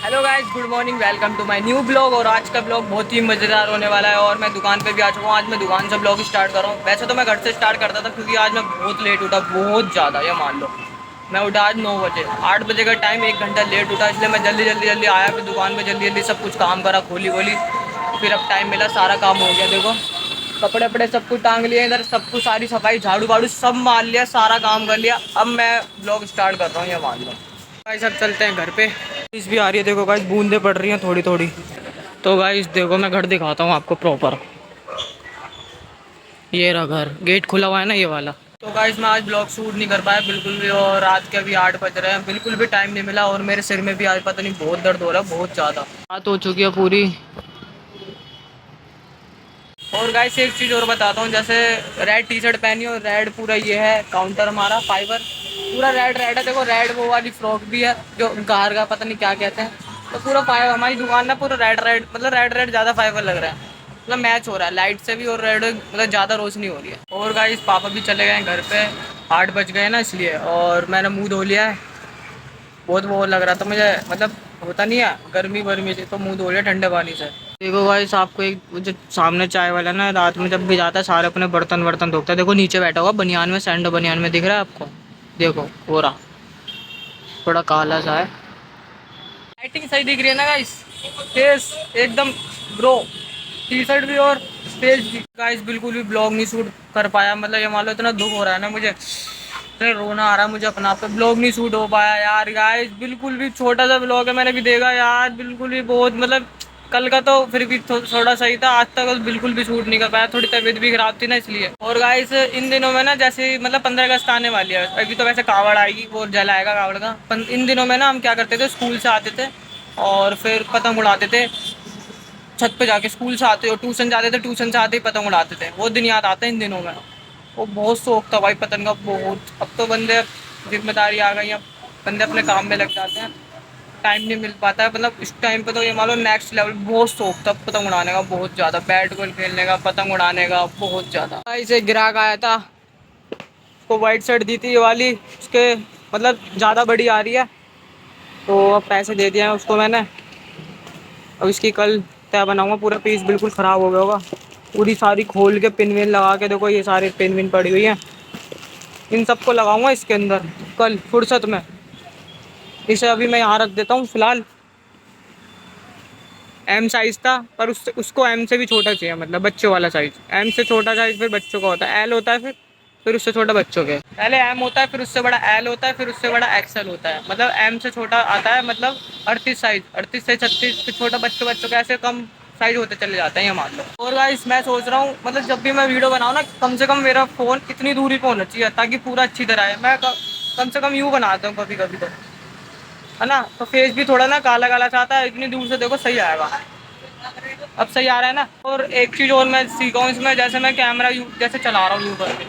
Hello guys, good morning, welcome to my new blog. और आज का ब्लॉग बहुत ही मज़ेदार होने वाला है। और मैं दुकान पे भी आ चुका हूँ। आज मैं दुकान से ब्लॉग स्टार्ट कर रहा हूँ। वैसे तो मैं घर से स्टार्ट करता था, क्योंकि आज मैं बहुत लेट उठा, बहुत ज़्यादा, ये मान लो। मैं उठा आज 9 बजे, 8 बजे का टाइम, 1 घंटा लेट उठा, इसलिए मैं जल्दी आया। फिर दुकान में जल्दी सब कुछ काम करा, खोली वोली। फिर अब टाइम मिला, सारा काम हो गया। देखो, कपड़े वपड़े सब कुछ टांग लिए इधर, सब कुछ, सारी सफाई, झाड़ू वाड़ू सब मार लिया, सारा काम कर लिया। अब मैं ब्लॉग स्टार्ट कर रहा हूँ, ये मान लो। भाई सब चलते हैं घर पे। बारिश भी आ रही है, देखो गाइस, बूंदे पड़ रही हैं थोड़ी थोड़ी। तो गाइस देखो, मैं घर दिखाता हूँ आपको प्रॉपर। ये रहा घर, गेट खुला हुआ है ना, ये वाला। तो गाइस मैं आज ब्लॉग शूट नहीं कर पाया बिल्कुल भी। और रात के अभी 8 बज रहे हैं, बिल्कुल भी टाइम नहीं मिला। और मेरे सिर में भी आज पता नहीं बहुत दर्द हो रहा है, बहुत ज़्यादा। रात हो चुकी है पूरी। और गाइस एक चीज़ और बताता हूँ, जैसे रेड टी शर्ट पहनी और रेड पूरा ये है काउंटर हमारा फाइबर, पूरा रेड रेड है। देखो रेड वो वाली फ्रॉक भी है जो कार का पता नहीं क्या कहते हैं। तो पूरा फाइबर हमारी दुकान ना, पूरा रेड रेड, मतलब रेड रेड ज़्यादा फाइबर लग रहा है, मतलब मैच हो रहा है लाइट से भी। और रेड मतलब ज़्यादा रोशनी हो रही है। और गाइस पापा भी चले गए हैं घर पे, 8 बज गए ना इसलिए। और मैंने मुँह धो लिया है, बहुत वो लग रहा था मुझे, मतलब होता नहीं है गर्मी वर्मी से, तो मुँह धो लिया ठंडे पानी से। देखो भाई आपको एक जो सामने चाय वाला ना, रात में जब भी जाता है सारे अपने बर्तन वर्तन धोता है। देखो नीचे बैठा हुआ बनियान में, सैंडो बनियान में, दिख रहा है आपको? देखो हो रहा, थोड़ा काला सा है। लाइटिंग सही दिख रही है ना गाइस? फेस एकदम ब्रो, टी शर्ट भी और फेस भी। गाइस बिल्कुल भी ब्लॉग नहीं शूट कर पाया, मतलब ये मान लो इतना दुख हो रहा है ना मुझे, इतना रोना आ रहा है मुझे अपना आप पे। ब्लॉग नहीं शूट हो पाया यार गाइस, बिल्कुल भी। छोटा सा ब्लॉग है, मैंने भी देखा यार, बिल्कुल भी बहुत, मतलब कल का तो फिर भी थोड़ा सही था, आज तक बिल्कुल भी शूट नहीं कर पाया। थोड़ी तबीयत भी खराब थी ना इसलिए। और गाइस इन दिनों में ना, जैसे मतलब 15 अगस्त आने वाली है, अभी तो वैसे कावड़ आएगी, वो जल आएगा कावड़ का। इन दिनों में ना हम क्या करते थे, स्कूल से आते थे और फिर पतंग उड़ाते थे छत पे जाके। स्कूल से आते हो, ट्यूशन जाते थे, ट्यूशन से आते ही पतंग उड़ाते थे। वो दिन याद आते हैं इन दिनों में। वो बहुत शौक था भाई पतंग का, बहुत। अब तो बंदे, जिम्मेदारी आ गई, अब बंदे अपने काम में लग जाते हैं, टाइम नहीं मिल पाता है। मतलब इस टाइम पे तो ये मान लो नेक्स्ट लेवल, बहुत शौक था पतंग उड़ाने का, बहुत ज़्यादा। बैट बॉल खेलने का, पतंग उड़ाने का, बहुत ज़्यादा। इसे ग्राहक आया था, उसको वाइट शर्ट दी थी ये वाली, उसके मतलब ज़्यादा बड़ी आ रही है, तो अब पैसे दे दिए हैं उसको मैंने। अब इसकी कल तय बनाऊंगा। पूरा पीस बिल्कुल ख़राब हो गया होगा, पूरी सारी खोल के पिन विन लगा के। देखो ये सारी पिन विन पड़ी हुई हैं, इन सबको लगाऊंगा इसके अंदर कल फुर्सत में। इसे अभी मैं यहाँ रख देता हूँ फ़िलहाल। एम साइज़ था, पर उसको एम से भी छोटा चाहिए, मतलब बच्चों वाला साइज़। एम से छोटा साइज़ फिर बच्चों का होता है, एल होता है, फिर उससे छोटा बच्चों के। पहले एम होता है, फिर उससे बड़ा एल होता है, फिर उससे बड़ा एक्सएल होता है। मतलब एम से छोटा आता है, मतलब 38 साइज़, 38 से 36, फिर छोटा बच्चों का, ऐसे कम साइज़ होते चले जाते हैं, ये मान लो। और गाइस मैं सोच रहा हूँ, मतलब जब भी मैं वीडियो बनाऊँ ना, कम से कम मेरा फ़ोन इतनी दूरी पे होना चाहिए, ताकि पूरा अच्छी तरह है। मैं कम से कम यूँ बनाता हूँ कभी कभी तो, है ना? तो फेस भी थोड़ा ना काला काला सा आता है, इतनी दूर से देखो सही आएगा। अब सही आ रहा है ना? और एक चीज़ और मैं सीखा हूँ इसमें, जैसे मैं कैमरा जैसे चला रहा हूँ यूँ करके,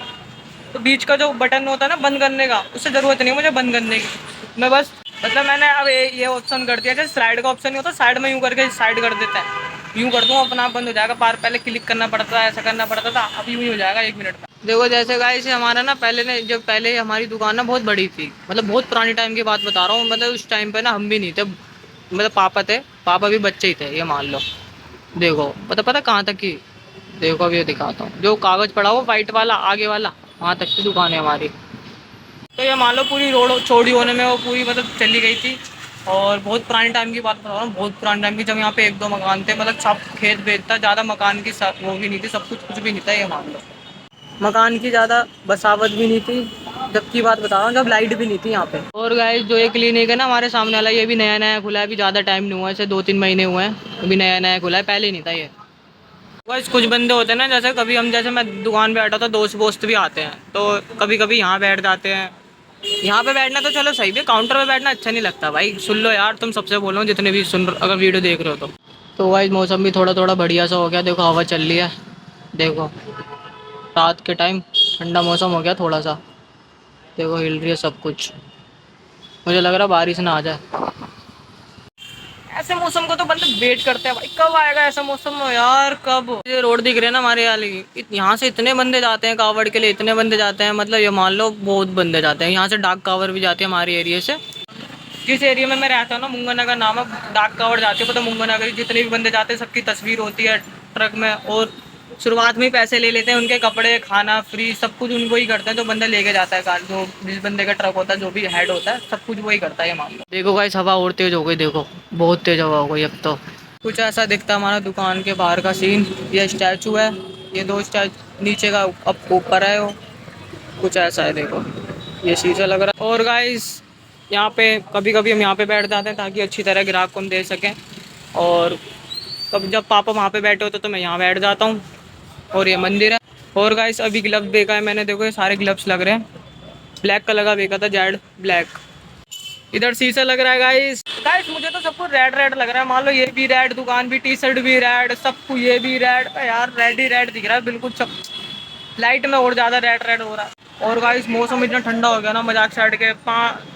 तो बीच का जो बटन होता है ना बंद करने का, उससे ज़रूरत नहीं है मुझे बंद करने की। मैं बस, मतलब मैंने अब ये ऑप्शन कर दिया, जैसे स्लाइड का ऑप्शन नहीं होता, साइड में यूँ करके साइड कर देते हैं, यूँ कर दूँ अपना आप बंद हो जाएगा। पहले क्लिक करना पड़ता था, ऐसा करना पड़ता था, अब यूँ ही हो जाएगा 1 मिनट में। देखो जैसे गाइस हमारा ना, पहले ने जब पहले हमारी दुकान ना बहुत बड़ी थी, मतलब बहुत पुरानी टाइम की बात बता रहा हूँ। मतलब उस टाइम पे ना हम भी नहीं थे, मतलब पापा थे, पापा भी बच्चे ही थे, ये मान लो। देखो पता कहाँ तक की, देखो अभी ये दिखाता हूँ, जो कागज़ पड़ा हुआ वाइट वाला आगे वाला, वहाँ तक की दुकान है हमारी। तो ये मान लो पूरी रोड चौड़ी होने में वो पूरी मतलब चली गई थी। और बहुत पुराने टाइम की बात बता रहा हूँ, बहुत पुराने टाइम की, जब यहाँ पे 1-2 मकान थे, मतलब सब खेत वेत था, ज़्यादा मकान की वो भी नहीं थी, सब कुछ भी नहीं था, ये मान लो। मकान की ज़्यादा बसावट भी नहीं थी, जब की बात बता रहा हूँ, जब लाइट भी नहीं थी यहाँ पे। और गाइस जो ये क्लिनिक है ना हमारे सामने वाला, ये भी नया नया खुला है, अभी ज़्यादा टाइम नहीं हुआ है, इसे 2-3 महीने हुए हैं, अभी नया नया खुला है, पहले नहीं था ये। बस कुछ बंदे होते हैं ना, जैसे कभी हम, जैसे मैं दुकान पे बैठा था, दोस्त वोस्त भी आते हैं, तो कभी कभी यहाँ बैठ जाते हैं। यहाँ पे बैठना तो चलो सही भी, काउंटर पे बैठना अच्छा नहीं लगता भाई। सुन लो यार, तुम सबसे बोलो जितने भी सुन, अगर वीडियो देख रहे हो तो भाई मौसम भी थोड़ा थोड़ा बढ़िया सा हो गया, देखो हवा चल रही है। देखो रात के टाइम ठंडा मौसम हो गया थोड़ा सा, देखो हिल रही है सब कुछ। मुझे लग रहा बारिश ना आ जाए। ऐसे मौसम को तो बंदे वेट करते हैं भाई, कब आएगा ऐसा मौसम यार, कब। ये रोड दिख रहे हैं ना हमारे वाले, यहाँ से इतने बंदे जाते हैं कावड़ के लिए, इतने बंदे जाते हैं, मतलब ये मान लो बहुत बंदे जाते हैं। यहाँ से डाक कावड़ भी जाती है हमारे एरिया से। जिस एरिया में मैं रहता हूँ ना, मुंगा नगर नाम है, डाक कावड़ जाती है, पता मुंगा नगर जितने भी बंदे जाते हैं सबकी तस्वीर होती है ट्रक में, और शुरुआत में ही पैसे ले लेते हैं, उनके कपड़े खाना फ्री सब कुछ उनको ही करते हैं, तो बंदा लेके जाता है कार, जो जिस बंदे का ट्रक होता है, जो भी हेड होता है, सब कुछ वही करता है, ये मान लो। देखो गाइस हवा और तेज हो गई, देखो बहुत तेज हवा हो गई अब तो। कुछ ऐसा दिखता है हमारा दुकान के बाहर का सीन। ये स्टैचू है, ये 2 स्टैचू नीचे का अब ऊपर है, वो कुछ ऐसा है देखो, ये शीशा लग रहा है। और गाइस यहाँ पे कभी कभी हम यहाँ पे बैठ जाते हैं ताकि अच्छी तरह ग्राहक को हम दे सकें, और कब जब पापा वहाँ पे बैठे होते तो मैं यहाँ बैठ जाता हूँ। और ये मंदिर है। और गाइस अभी ग्लव्स देखा है मैंने, देखो ये सारे ग्लव्स लग रहे हैं, ब्लैक कलर का देखा था, जेड ब्लैक। इधर शीशा लग रहा है गाइस। गाइस मुझे तो सब कुछ रेड रेड लग रहा है, मान लो ये भी रेड, दुकान भी, टी शर्ट भी रेड, सब कुछ ये भी रेड यार, रेड ही रेड दिख रहा है बिल्कुल सब। लाइट में और ज़्यादा रेड रेड हो रहा है। और गाइस मौसम इतना ठंडा हो गया ना, मजाक साइड के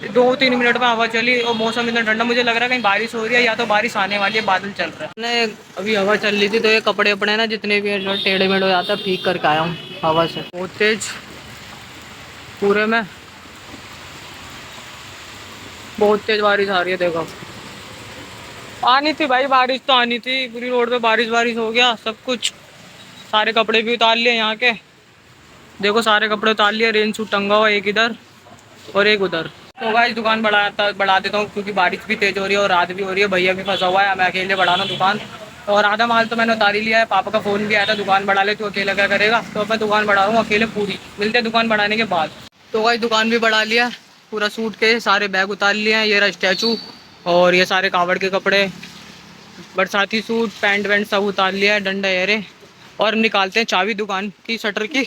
2-3 मिनट में हवा चली और मौसम इतना ठंडा, मुझे लग रहा है कहीं बारिश हो रही है या तो बारिश आने वाली है, बादल चल रहा है। मैंने अभी हवा चल रही थी तो ये कपड़े वपड़े ना जितने भी जो टेढ़े मेढ़े हो जाता है ठीक करके आया हूँ हवा से। बहुत तेज पूरे में बहुत तेज बारिश आ रही है, देखो आनी थी भाई, बारिश तो आनी थी, पूरी रोड पे बारिश बारिश हो गया सब कुछ। सारे कपड़े भी उतार लिए यहाँ के, देखो सारे कपड़े उतार लिए, रेन सूट टंगा हुआ एक इधर और एक उधर। तो गाइस दुकान बढ़ा देता हूँ क्योंकि बारिश भी तेज हो रही है और रात भी हो रही है, भैया भी फंसा हुआ है, मैं अकेले बढ़ा रहा हूँ दुकान। और आधा माल तो मैंने उतार ही लिया है, पापा का फ़ोन भी आया था दुकान बढ़ा ले, तो अकेला क्या करेगा, तो मैं दुकान बढ़ा रहा हूँ अकेले पूरी। मिलते हैं दुकान बढ़ाने के बाद। तो गाइस दुकान भी बढ़ा लिया, पूरा सूट के सारे बैग उतार लिए हैं, ये रहा स्टैचू और ये सारे कावड़ के कपड़े, बरसाती सूट पैंट वैंट सब उतार लिया है, डंडा एरे। और निकालते हैं चाबी दुकान की, शटर की,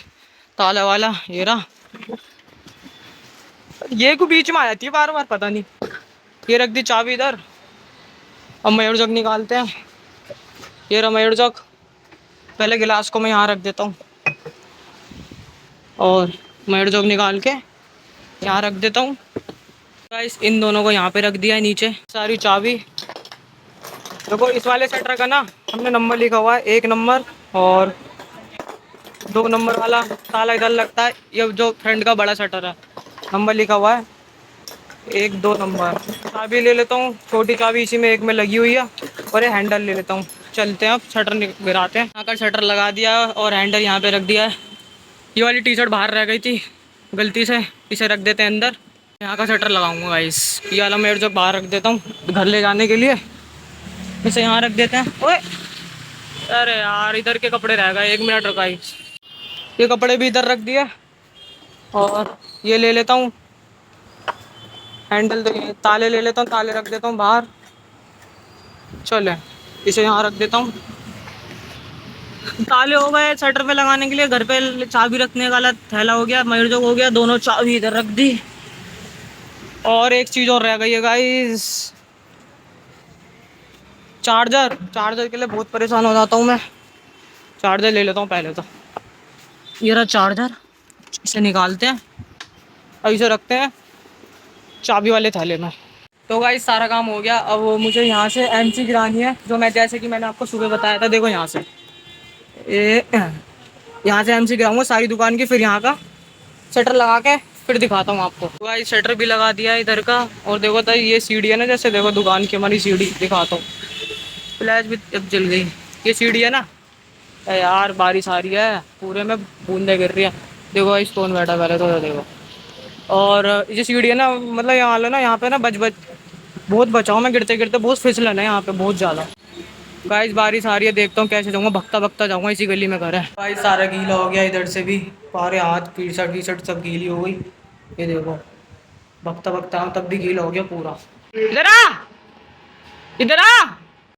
ताला वाला ये रहा, ये को बीच में आ जाती है बार बार पता नहीं। ये रख दी चाबी इधर। अब मयूर जग निकालते हैं, ये रहा मयूर जग। पहले गिलास को मैं यहाँ रख देता हूँ और मयूर जग निकाल के यहाँ रख देता हूँ। गाइस इन दोनों को यहाँ पे रख दिया है नीचे, सारी चाबी। देखो इस वाले शटर का ना हमने नंबर लिखा हुआ है, 1 नंबर और 2 नंबर वाला ताला इधर लगता है, ये जो फ्रंट का बड़ा शटर है नंबर लिखा हुआ है 1-2 नंबर। चाबी ले लेता हूँ, छोटी चाबी इसी में एक में लगी हुई है, और ये हैंडल ले लेता हूँ। चलते हैं अब शटर गिराते हैं। यहाँ का शटर लगा दिया और हैंडल यहाँ पे रख दिया है। ये वाली टी शर्ट बाहर रह गई थी गलती से, इसे रख देते हैं अंदर। यहाँ का शटर लगाऊंगा गाइस, ये वाला मेरे जो बाहर रख देता हूँ घर ले जाने के लिए, इसे यहाँ रख देते हैं। ओए अरे यार इधर के कपड़े रह गए, 1 मिनट रुका। ये कपड़े भी इधर रख दिए और ये ले लेता हूँ हैंडल, तो ये ताले ले लेता हूँ, ताले रख देता हूँ बाहर। चले इसे यहाँ रख देता हूँ। ताले हो गए शटर पे लगाने के लिए, घर पे चाबी रखने वाला थैला हो गया, मयूर जग हो गया, दोनों चाबी इधर रख दी। और एक चीज़ और रह गई है गाइस, चार्जर। चार्जर के लिए बहुत परेशान हो जाता हूँ मैं, चार्जर ले लेता हूँ पहले तो। ये रहा चार्जर, इसे निकालते हैं और इसे रखते हैं चाबी वाले थैले में। तो गाइस सारा काम हो गया, अब मुझे यहाँ से एमसी गिरानी है, जो मैं जैसे कि मैंने आपको सुबह बताया था। देखो यहाँ से यहाँ से एमसी गिराऊंगा सारी दुकान की, फिर यहाँ का शटर लगा के फिर दिखाता हूँ आपको। तो गाइस शटर भी लगा दिया है इधर का, और देखो तो ये सीढ़ी है ना, जैसे देखो दुकान की हमारी सीढ़ी दिखाता हूँ, फ्लैश भी अब जल गई। ये सीढ़ी है ना यार, बारिश आ रही है पूरे में बूंदे गिर रही है। देखो इस कौन बैठा पहले तो देखो। और ये सीढ़ी है ना, मतलब यहाँ लो ना, यहाँ पे ना बहुत बचाओ, मैं गिरते गिरते बहुत फिसलन है यहाँ पे बहुत ज़्यादा। गाइस बारिश आ रही है, देखता हूँ कैसे जाऊँगा, भगता भगता जाऊँगा, इसी गली में घर है। गाइस सारा गीला हो गया, इधर से भी सारे हाथ टी शर्ट सब गीली हो गई। ये देखो भगता भगता हूँ तब भी गीला हो गया पूरा। इधर आ, इधर आ।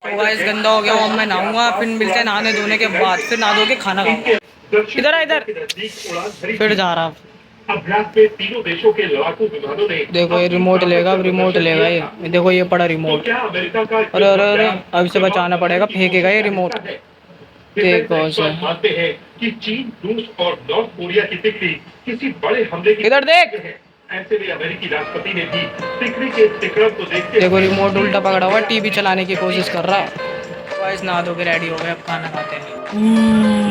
तो गाइस गंदा हो गया, अब मैं नहाऊंगा, फिर मिलते हैं नहाने धोने के बाद, फिर नहा धो के खाना खाऊंगा। इधर आ इधर, फिर जा रहा। देखो ये रिमोट लेगा, रिमोट लेगा ये देखो, ये पड़ा रिमोट। अरे अरे अरे अब इसे बचाना पड़ेगा, फेंकेगा ये रिमोट। देखो कि चीन, रूस और नॉर्थ कोरिया की तिकड़ी किसी बड़े हमले की, इधर देख, ऐसे में अमेरिकी राष्ट्रपति ने भी तिकड़ी के तिकड़म को देखते, देखो रिमोट उल्टा पकड़ा हुआ, टीवी चलाने की कोशिश कर रहा है। गाइस नहा धो के रेडी हो गए, अब खाना खाते हैं।